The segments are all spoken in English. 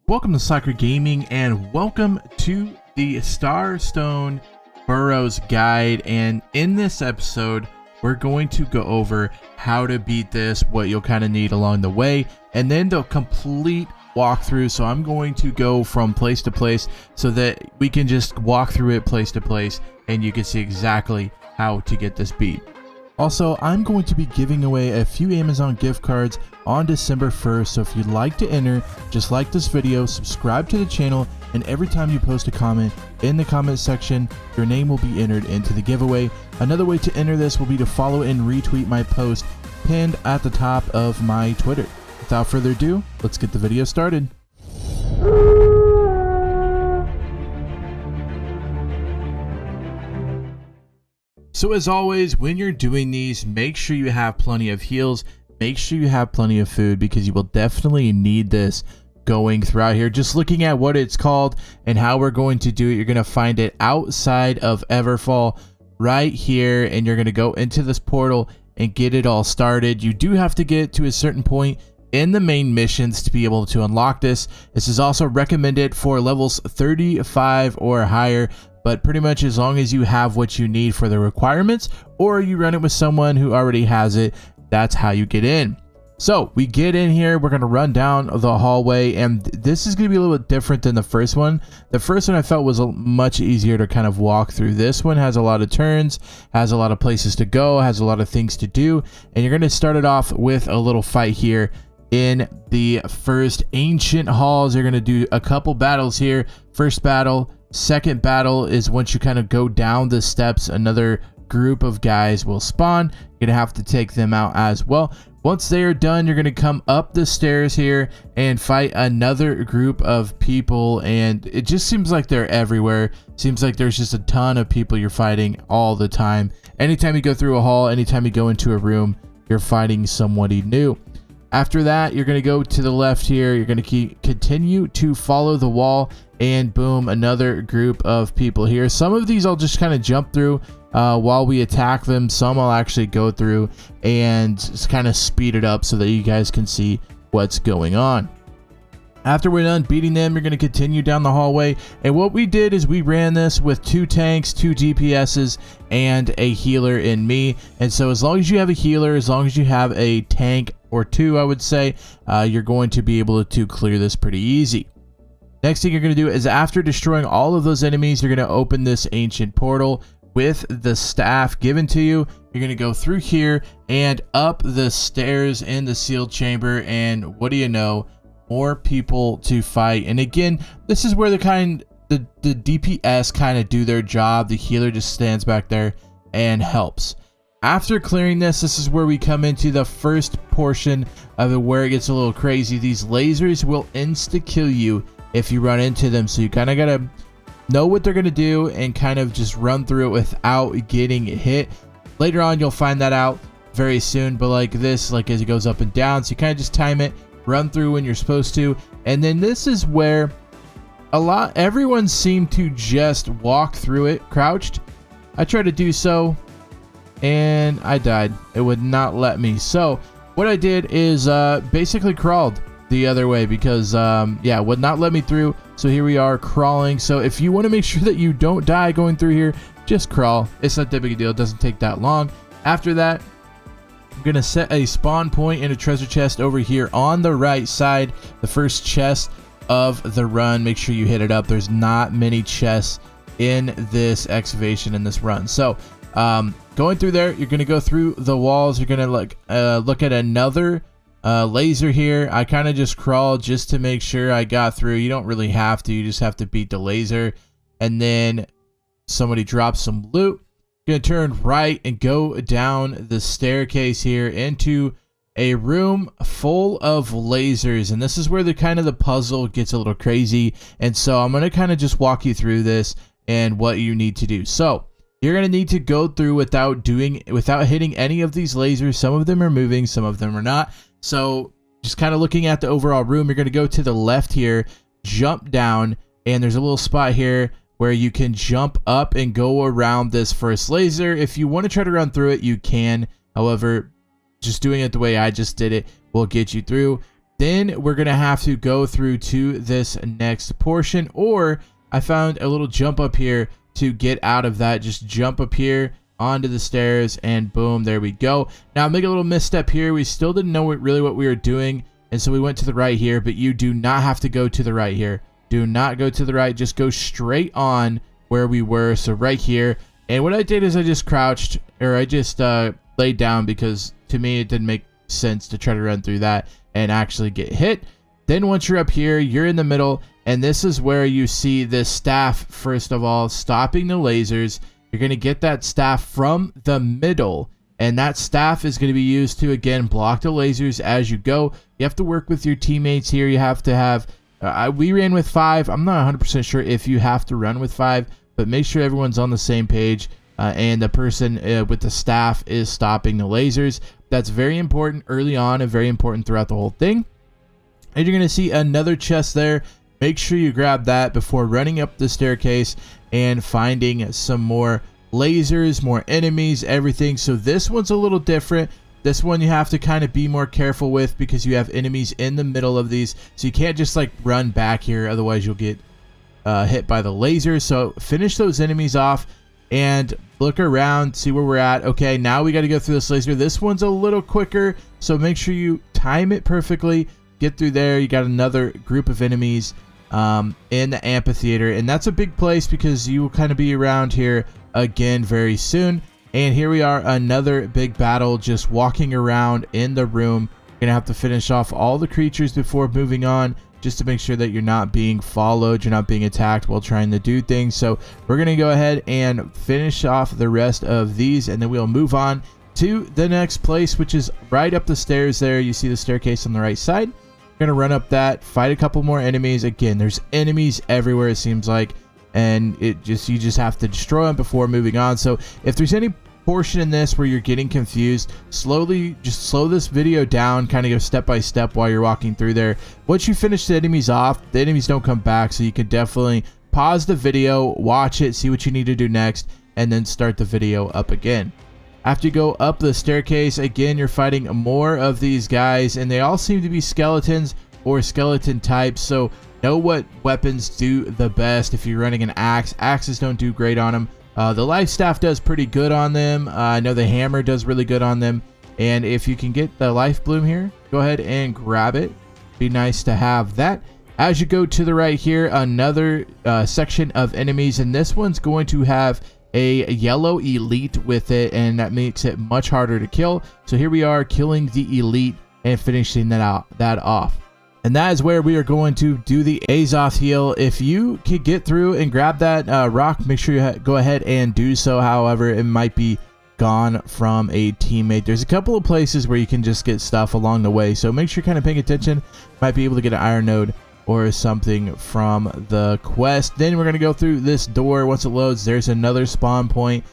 Welcome to Soccer Gaming and welcome to the Starstone Barrows guide. And in this episode, we're going to go over how to beat this, what you'll kind of need along the way, and then the complete walkthrough. So I'm going to go from place to place so that we can just walk through it place to place and you can see exactly how to get this beat. Also, I'm going to be giving away a few Amazon gift cards on December 1st, so if you'd like to enter, just like this video, subscribe to the channel, and every time you post a comment in the comment section, your name will be entered into the giveaway. Another way to enter this will be to follow and retweet my post pinned at the top of my Twitter. Without further ado, let's get the video started. So as always, when you're doing these, make sure you have plenty of heals, make sure you have plenty of food, because you will definitely need this going throughout here. Just looking at what it's called and how we're going to do it, you're going to find it outside of Everfall right here, and you're going to go into this portal and get it all started. You do have to get to a certain point in the main missions to be able to unlock this. This is also recommended for levels 35 or higher, but pretty much as long as you have what you need for the requirements, or you run it with someone who already has it, that's how you get in. So we get in here, we're going to run down the hallway, and this is going to be a little bit different than the first one. The first one I felt was much easier to kind of walk through. This one has a lot of turns, has a lot of places to go, has a lot of things to do, and you're going to start it off with a little fight here in the first ancient halls. You're going to do a couple battles here. First battle, second battle is once you kind of go down the steps, another group of guys will spawn. You're gonna have to take them out as well. Once they are done, you're gonna come up the stairs here and fight another group of people, and it just seems like they're everywhere. Seems like there's just a ton of people you're fighting all the time. Anytime you go through a hall, anytime you go into a room, you're fighting somebody new. After that, you're going to go to the left here. You're going to continue to follow the wall, and boom, another group of people here. Some of these I'll just kind of jump through while we attack them. Some I'll actually go through and just kind of speed it up so that you guys can see what's going on. After we're done beating them, you're going to continue down the hallway, and what we did is we ran this with 2 tanks, 2 DPSs, and a healer in me. And so as long as you have a healer, as long as you have a tank or 2, I would say, you're going to be able to clear this pretty easy. Next thing you're going to do is, after destroying all of those enemies, you're going to open this ancient portal with the staff given to you. You're going to go through here and up the stairs in the sealed chamber, and what do you know, more people to fight. And again, this is where the DPS kind of do their job. The healer just stands back there and helps. After clearing this, this is where we come into the first portion of it, where it gets a little crazy. These lasers will insta-kill you if you run into them, so you kind of gotta know what they're gonna do and kind of just run through it without getting hit. Later on, you'll find that out very soon, but like this, like as it goes up and down, so you kind of just time it, run through when you're supposed to. And then this is where everyone seemed to just walk through it crouched. I tried to do so and I died. It would not let me. So what I did is basically crawled the other way, because yeah, it would not let me through. So here we are crawling. So if you want to make sure that you don't die going through here, just crawl. It's not that big a deal. It doesn't take that long. After that, I'm gonna set a spawn point in a treasure chest over here on the right side, the first chest of the run. Make sure you hit it up. There's not many chests in this excavation in this run. So going through there, you're gonna go through the walls. You're gonna look at another laser here. I kind of just crawled just to make sure I got through. You don't really have to. You just have to beat the laser. And then somebody drops some loot. Gonna turn right and go down the staircase here into a room full of lasers, and this is where the puzzle gets a little crazy. And so I'm gonna kind of just walk you through this and what you need to do. So you're gonna need to go through without hitting any of these lasers. Some of them are moving, some of them are not. So just kind of looking at the overall room, you're gonna go to the left here, jump down, and there's a little spot here where you can jump up and go around this first laser. If you want to try to run through it, you can. However, just doing it the way I just did it will get you through. Then we're going to have to go through to this next portion, or I found a little jump up here to get out of that. Just jump up here onto the stairs and boom, there we go. Now make a little misstep here. We still didn't know really what we were doing, and so we went to the right here, but you do not have to go to the right here. Do not go to the right, just go straight on where we were, so right here. And what I did is I just crouched, or I just laid down, because to me it didn't make sense to try to run through that and actually get hit. Then once you're up here, you're in the middle, and this is where you see this staff, first of all, stopping the lasers. You're going to get that staff from the middle, and that staff is going to be used to, again, block the lasers as you go. You have to work with your teammates here. You have to have, we ran with 5. I'm not 100% sure if you have to run with 5, but make sure everyone's on the same page, and the person with the staff is stopping the lasers. That's very important early on and very important throughout the whole thing. And you're going to see another chest there. Make sure you grab that before running up the staircase and finding some more lasers, more enemies, everything. So this one's a little different. This one you have to kind of be more careful with, because you have enemies in the middle of these. So you can't just like run back here, otherwise you'll get hit by the lasers. So finish those enemies off and look around, see where we're at. Okay, now we got to go through this laser. This one's a little quicker, so make sure you time it perfectly. Get through there. You got another group of enemies in the amphitheater, and that's a big place because you will kind of be around here again very soon. And here we are, another big battle, just walking around in the room. You're gonna have to finish off all the creatures before moving on, just to make sure that you're not being followed, you're not being attacked while trying to do things. So we're gonna go ahead and finish off the rest of these, and then we'll move on to the next place, which is right up the stairs there. You see the staircase on the right side. Gonna run up that, fight a couple more enemies. Again, there's enemies everywhere, it seems like, and you just have to destroy them before moving on. So if there's any portion in this where you're getting confused, just slow this video down, kind of go step by step while you're walking through there. Once you finish the enemies off, the enemies don't come back, so you can definitely pause the video, watch it, see what you need to do next, and then start the video up again. After you go up the staircase, again, you're fighting more of these guys, and they all seem to be skeletons or skeleton types, so know what weapons do the best. If you're running an axe, axes don't do great on them. The life staff does pretty good on them. I know the hammer does really good on them, and if you can get the life bloom here, go ahead and grab it. Be nice to have that. As you go to the right here, another section of enemies, and this one's going to have a yellow elite with it, and that makes it much harder to kill. So here we are, killing the elite and finishing that off. And that is where we are going to do the Azoth heal. If you can get through and grab that rock, make sure you go ahead and do so. However, it might be gone from a teammate. There's a couple of places where you can just get stuff along the way, so make sure you're kind of paying attention. Might be able to get an iron node or something from the quest. Then we're going to go through this door. Once it loads, there's another spawn point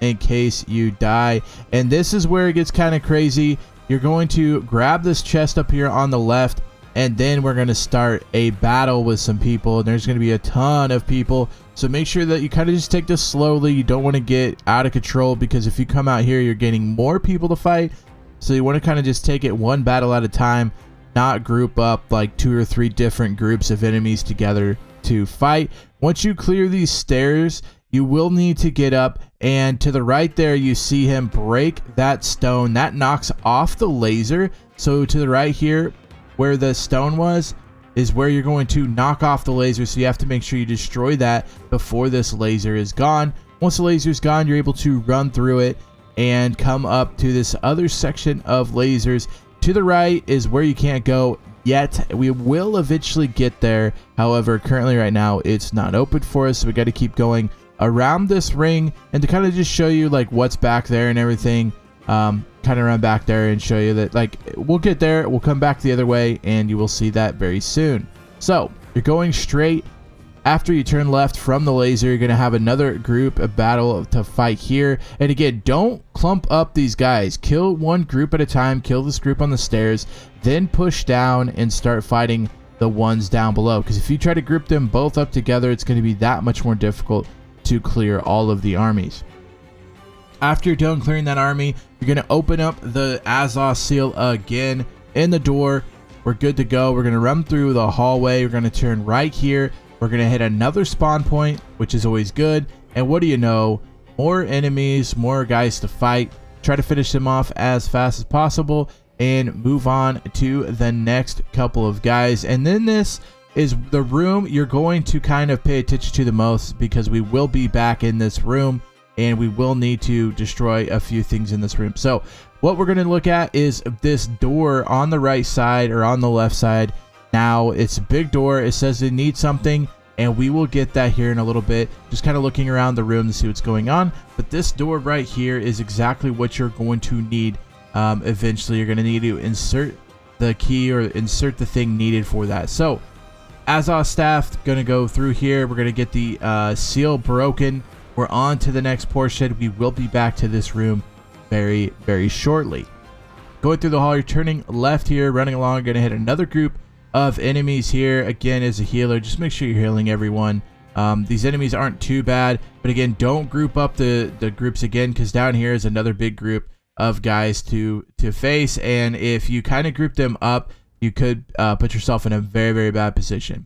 in case you die, and this is where it gets kind of crazy. You're going to grab this chest up here on the left, and then we're going to start a battle with some people, and there's going to be a ton of people, so make sure that you kind of just take this slowly. You don't want to get out of control, because if you come out here, you're getting more people to fight, so you want to kind of just take it one battle at a time, not group up like 2 or 3 different groups of enemies together to fight. Once you clear these stairs, you will need to get up, and to the right there you see him break that stone that knocks off the laser. So to the right here where the stone was is where you're going to knock off the laser, so you have to make sure you destroy that before this laser is gone. Once the laser is gone, you're able to run through it and come up to this other section of lasers. To the right is where you can't go yet. We will eventually get there. However, currently right now it's not open for us, so we got to keep going around this ring. And to kind of just show you like what's back there and everything, kind of run back there and show you that like we'll get there, we'll come back the other way, and you will see that very soon. So you're going straight. After you turn left from the laser, you're going to have another group, a battle to fight here. And again, don't clump up these guys. Kill one group at a time. Kill this group on the stairs. Then push down and start fighting the ones down below. Because if you try to group them both up together, it's going to be that much more difficult to clear all of the armies. After you're done clearing that army, you're going to open up the Azoth seal again in the door. we're good to go. We're going to run through the hallway. We're going to turn right here. We're going to hit another spawn point, which is always good. And what do you know? More enemies, more guys to fight. Try to finish them off as fast as possible and move on to the next couple of guys. And then this is the room you're going to kind of pay attention to the most, because we will be back in this room and we will need to destroy a few things in this room. So what we're going to look at is this door on the right side or on the left side. Now it's a big door. It says it needs something, and we will get that here in a little bit. Just kind of looking around the room to see what's going on. But this door right here is exactly what you're going to need. Eventually you're going to need to insert the key or insert the thing needed for that. So as our staff going to go through here, we're going to get the seal broken. We're on to the next portion. We will be back to this room very, very shortly. Going through the hall, you're turning left here, running along. You're going to hit another group of enemies here. Again, as a healer, just make sure you're healing everyone. These enemies aren't too bad, but again, don't group up the groups again, because down here is another big group of guys to face, and if you kind of group them up, you could put yourself in a very, very bad position.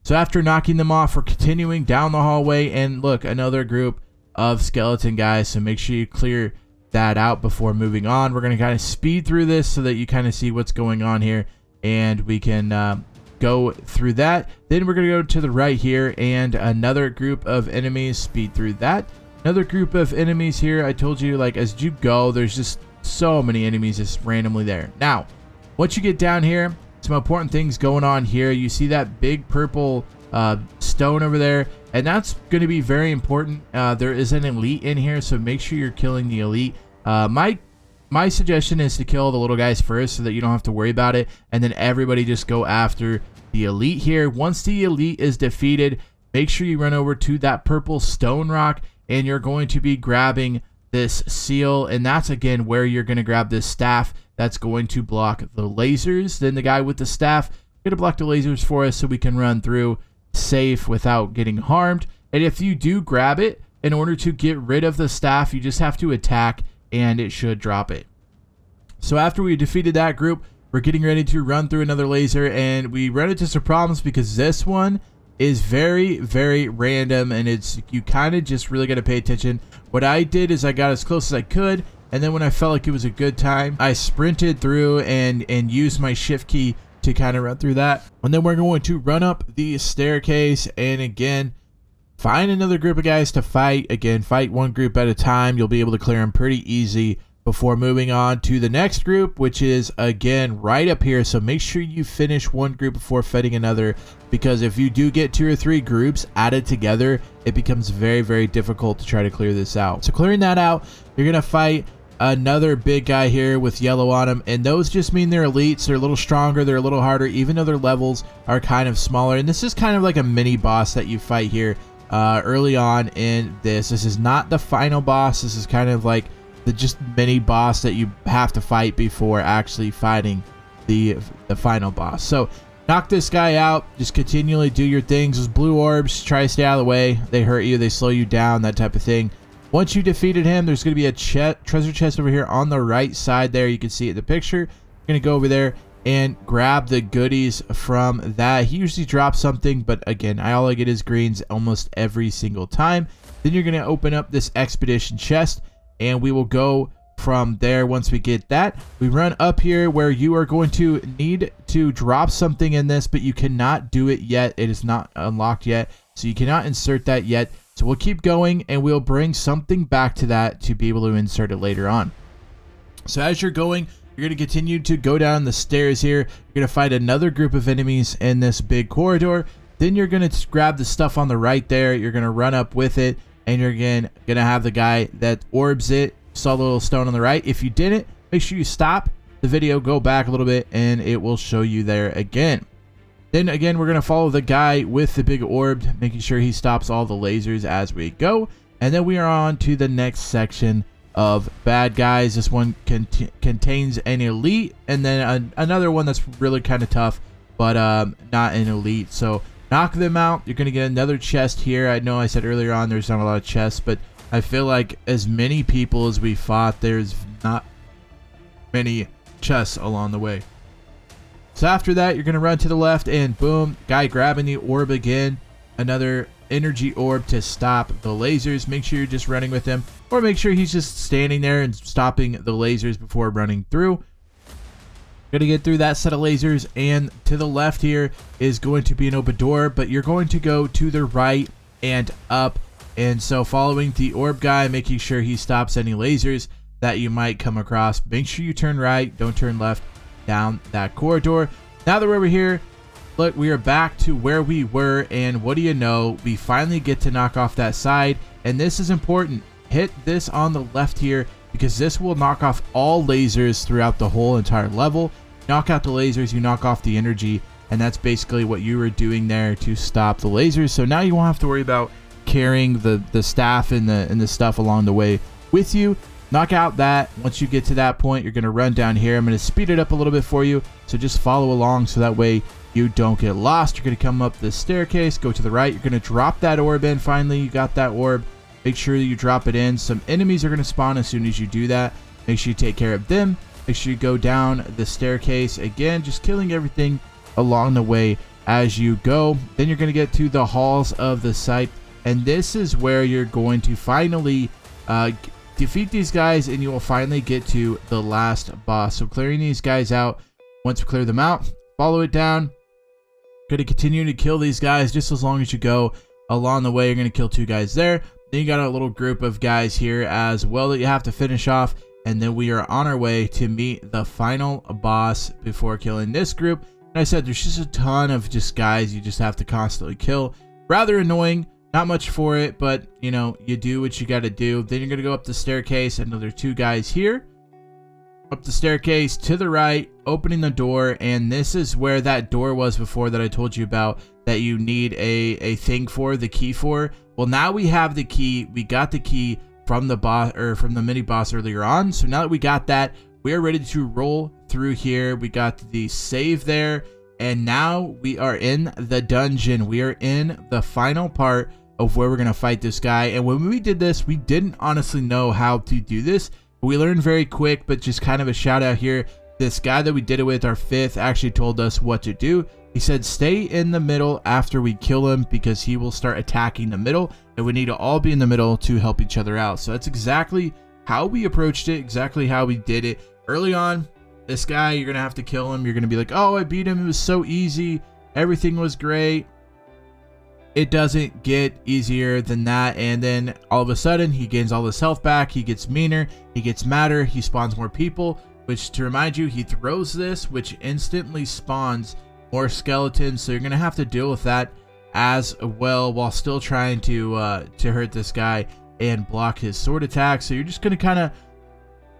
So after knocking them off, we're continuing down the hallway, and look, another group of skeleton guys, so make sure you clear that out before moving on. We're going to kind of speed through this so that you kind of see what's going on here, and we can go through that. Then we're going to go to the right here, and another group of enemies, speed through that. Another group of enemies here. I told you, like, as you go, there's just so many enemies just randomly there. Now, once you get down here, some important things going on here. You see that big purple stone over there, and that's going to be very important. There is an elite in here, so make sure you're killing the elite. My suggestion is to kill the little guys first so that you don't have to worry about it, and then everybody just go after the elite here. Once the elite is defeated, make sure you run over to that purple stone rock, and you're going to be grabbing this seal, and that's again where you're going to grab this staff that's going to block the lasers. Then the guy with the staff going to block the lasers for us so we can run through safe without getting harmed. And if you do grab it, in order to get rid of the staff, you just have to attack and it should drop it. So after we defeated that group, we're getting ready to run through another laser, and we run into some problems because this one is very, very random, and it's, you kind of just really got to pay attention. What I did is I got as close as I could, and then when I felt like it was a good time, I sprinted through and used my shift key to kind of run through that. And then we're going to run up the staircase, and again, find another group of guys to fight. Again, fight one group at a time. You'll be able to clear them pretty easy before moving on to the next group, which is again right up here. So make sure you finish one group before fighting another, because if you do get 2 or 3 groups added together, it becomes very, very difficult to try to clear this out. So clearing that out, you're gonna fight another big guy here with yellow on him, and those just mean they're elites. They're a little stronger, they're a little harder, even though their levels are kind of smaller. And this is kind of like a mini boss that you fight here early on in this. This is not the final boss. This is kind of like the just mini boss that you have to fight before actually fighting the final boss. So knock this guy out, just continually do your things. Those blue orbs, try to stay out of the way. They hurt you, they slow you down, that type of thing. Once you defeated him, there's going to be a treasure chest over here on the right side there. You can see it in the picture. You're going to go over there and grab the goodies from that. He usually drops something, but again, all I get is greens almost every single time. Then you're going to open up this expedition chest, and we will go from there. Once we get that, we run up here where you are going to need to drop something in this, but you cannot do it yet. It is not unlocked yet, so you cannot insert that yet. So we'll keep going, and we'll bring something back to that to be able to insert it later on. So as you're going, you're going to continue to go down the stairs here. You're going to fight another group of enemies in this big corridor. Then you're going to grab the stuff on the right there. You're going to run up with it, and you're again going to have the guy that orbs it. Saw the little stone on the right. If you didn't, make sure you stop the video, go back a little bit, and it will show you there again. Then again, we're going to follow the guy with the big orb, making sure he stops all the lasers as we go. And then we are on to the next section of bad guys. This one contains an elite, and then another one that's really kind of tough, but not an elite. So knock them out. You're going to get another chest here. I know I said earlier on there's not a lot of chests, but I feel like as many people as we fought, there's not many chests along the way. So after that, you're going to run to the left and boom, guy grabbing the orb again. Another energy orb to stop the lasers. Make sure you're just running with him, or make sure he's just standing there and stopping the lasers before running through. Going to get through that set of lasers, and to the left here is going to be an open door, but you're going to go to the right and up. And so following the orb guy, making sure he stops any lasers that you might come across. Make sure you turn right, don't turn left down that corridor. Now that we're over here, look, we are back to where we were, and what do you know, we finally get to knock off that side. And this is important. Hit this on the left here, because this will knock off all lasers throughout the whole entire level. Knock out the lasers, you knock off the energy, and that's basically what you were doing there to stop the lasers. So now you won't have to worry about carrying the staff and the stuff along the way with you. Knock out that. Once you get to that point, you're going to run down here. I'm going to speed it up a little bit for you, so just follow along so that way you don't get lost. You're going to come up this staircase, go to the right. You're going to drop that orb in. Finally, you got that orb. Make sure that you drop it in. Some enemies are going to spawn as soon as you do that. Make sure you take care of them. Make sure you go down the staircase. Again, just killing everything along the way as you go. Then you're going to get to the halls of the site. And this is where you're going to finally defeat these guys, and you will finally get to the last boss. So clearing these guys out. Once you clear them out, follow it down. Going to continue to kill these guys just as long as you go along the way. You're going to kill 2 guys there. Then you got a little group of guys here as well that you have to finish off. And then we are on our way to meet the final boss before killing this group. And I said there's just a ton of just guys you just have to constantly kill. Rather annoying. Not much for it, but you know, you do what you got to do. Then you're going to go up the staircase. Another 2 guys here. Up the staircase to the right, opening the door, and this is where that door was before that I told you about that you need a thing for, the key for. Well, now we have the key. We got the key from the boss, or from the mini boss earlier on. So now that we got that, we are ready to roll through here. We got the save there, and now we are in the dungeon. We are in the final part of where we're going to fight this guy. And when we did this, we didn't honestly know how to do this. We learned very quick, but just kind of a shout out here. This guy that we did it with, our 5th, actually told us what to do. He said, stay in the middle after we kill him, because he will start attacking the middle, and we need to all be in the middle to help each other out. So that's exactly how we approached it, exactly how we did it. Early on, this guy, you're going to have to kill him. You're going to be like, oh, I beat him. It was so easy. Everything was great. It doesn't get easier than that, and then all of a sudden he gains all his health back. He gets meaner, he gets madder, he spawns more people, which, to remind you, he throws this, which instantly spawns more skeletons. So you're gonna have to deal with that as well while still trying to hurt this guy and block his sword attack. So you're just gonna kind of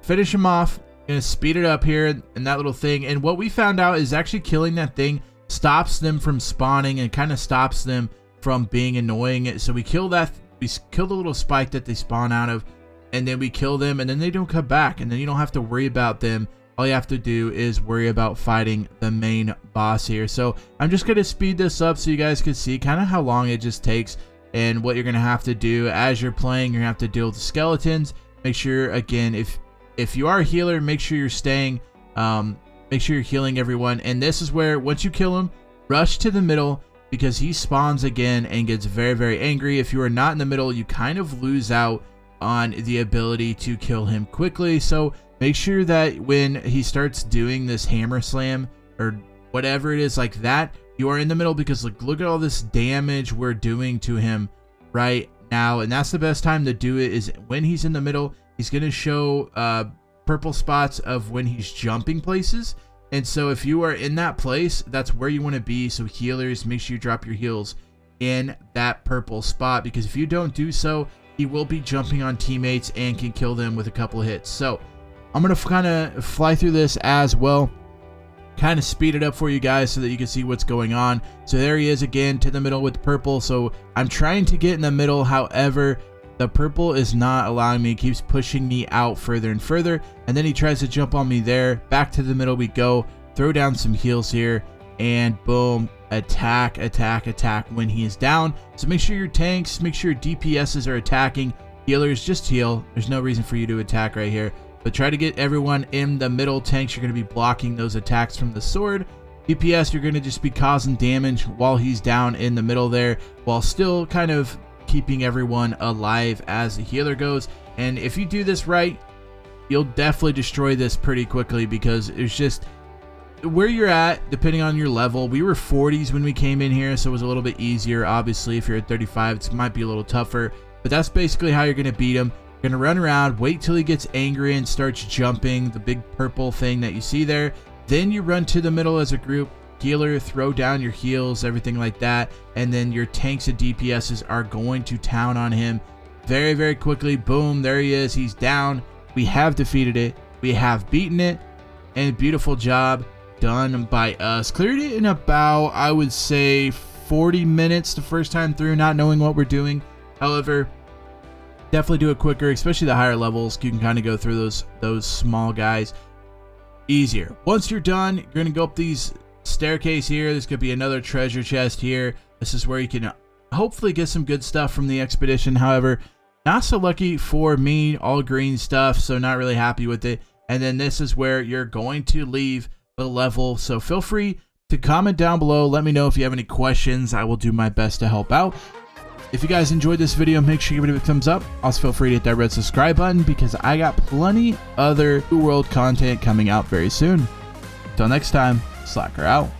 finish him off, gonna speed it up here and that little thing. And what we found out is actually killing that thing stops them from spawning and kind of stops them from being annoying. So we kill that, we kill the little spike that they spawn out of, and then we kill them, and then they don't come back, and then you don't have to worry about them. All you have to do is worry about fighting the main boss here. So I'm just gonna speed this up so you guys can see kind of how long it just takes and what you're gonna have to do as you're playing. You're gonna have to deal with the skeletons. Make sure, again, if you are a healer, make sure you're staying, make sure you're healing everyone. And this is where, once you kill him, rush to the middle, because he spawns again and gets very, very angry. If you are not in the middle, you kind of lose out on the ability to kill him quickly. So make sure that when he starts doing this hammer slam or whatever it is like that, you are in the middle, because look at all this damage we're doing to him right now. And that's the best time to do it, is when he's in the middle. He's going to show purple spots of when he's jumping places. And so if you are in that place, that's where you want to be. So healers, make sure you drop your heals in that purple spot, because if you don't do so, he will be jumping on teammates and can kill them with a couple of hits. So I'm going to kind of fly through this as well, kind of speed it up for you guys so that you can see what's going on. So there he is again to the middle with purple. So I'm trying to get in the middle. However, the purple is not allowing me. It keeps pushing me out further and further. And then he tries to jump on me there. Back to the middle we go. Throw down some heals here. And boom. Attack, attack, attack when he is down. So make sure your tanks, make sure your DPSs are attacking. Healers, just heal. There's no reason for you to attack right here. But try to get everyone in the middle. Tanks, you're going to be blocking those attacks from the sword. DPS, you're going to just be causing damage while he's down in the middle there, while still kind of keeping everyone alive as the healer goes. And if you do this right, you'll definitely destroy this pretty quickly, because it's just where you're at, depending on your level. We were 40s when we came in here, so it was a little bit easier. Obviously, if you're at 35, it might be a little tougher, but that's basically how you're going to beat him. You're going to run around, wait till he gets angry and starts jumping, the big purple thing that you see there. Then you run to the middle as a group, healer, throw down your heals, everything like that, and then your tanks and DPSs are going to town on him very, very quickly. Boom, there he is. He's down. We have defeated it. We have beaten it, and beautiful job done by us. Cleared it in about, I would say, 40 minutes the first time through, not knowing what we're doing. However, definitely do it quicker, especially the higher levels. You can kind of go through those small guys easier. Once you're done, you're going to go up these staircase here. There's going to be another treasure chest here. This is where you can hopefully get some good stuff from the expedition. However, not so lucky for me, all green stuff, so not really happy with it. And then this is where you're going to leave the level, so feel free to comment down below. Let me know if you have any questions. I will do my best to help out. If you guys enjoyed this video, make sure you give it a thumbs up. Also, feel free to hit that red subscribe button, because I got plenty other New World content coming out very soon. Until next time, Slacker out.